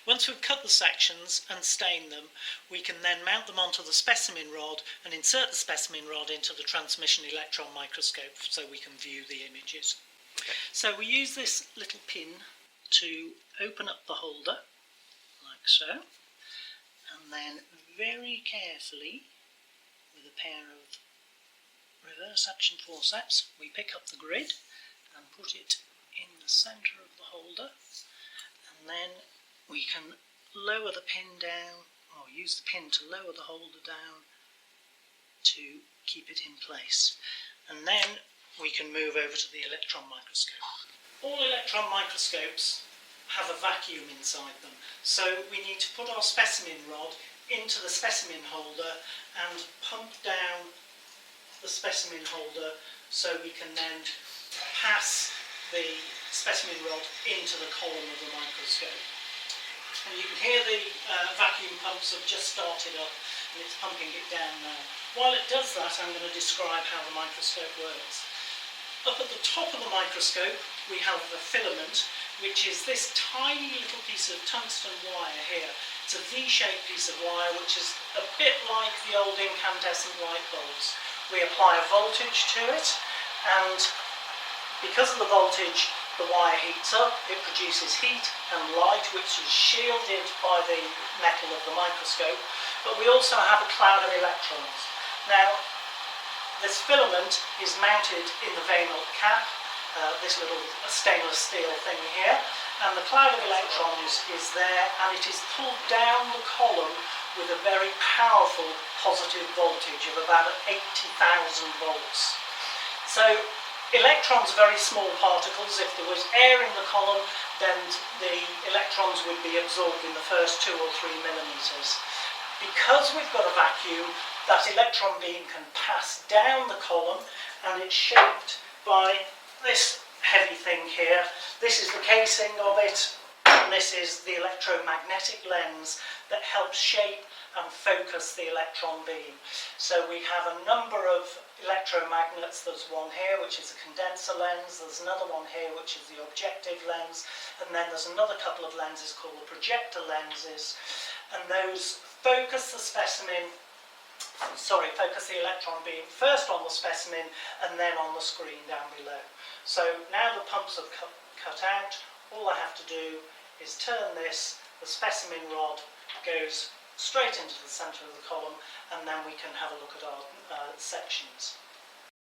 Once we've cut the sections and stained them, we can then mount them onto the specimen rod and insert the specimen rod into the transmission electron microscope so we can view the images. Okay. So we use this little pin to open up the holder, like so, and then very carefully, with a pair of reverse action forceps, we pick up the grid and put it in the centre of the holder, and then we can lower the pin down, or use the pin to lower the holder down to keep it in place. And then we can move over to the electron microscope. All electron microscopes have a vacuum inside them, so we need to put our specimen rod into the specimen holder and pump down the specimen holder so we can then pass the specimen rod into the column of the microscope. And you can hear the vacuum pumps have just started up and it's pumping it down now. While it does that, I'm going to describe how the microscope works. Up at the top of the microscope we have the filament, which is this tiny little piece of tungsten wire here. It's a V-shaped piece of wire which is a bit like the old incandescent light bulbs. We apply a voltage to it, and because of the voltage the wire heats up, it produces heat and light which is shielded by the metal of the microscope, but we also have a cloud of electrons. Now this filament is mounted in the veinal cap, this little stainless steel thing here, and the cloud of electrons is there, and it is pulled down the column with a very powerful positive voltage of about 80,000 volts. So electrons are very small particles. If there was air in the column, then the electrons would be absorbed in the first 2 or 3 millimeters. Because we've got a vacuum, that electron beam can pass down the column, and it's shaped by this heavy thing here. This is the casing of it, and this is the electromagnetic lens that helps shape and focus the electron beam. So we have a number of electromagnets. There's one here which is a condenser lens, there's another one here which is the objective lens, and then there's another couple of lenses called the projector lenses, and those focus the electron beam first on the specimen and then on the screen down below. So now the pumps have cut out, all I have to do is turn this, the specimen rod goes straight into the centre of the column, and then we can have a look at our sections.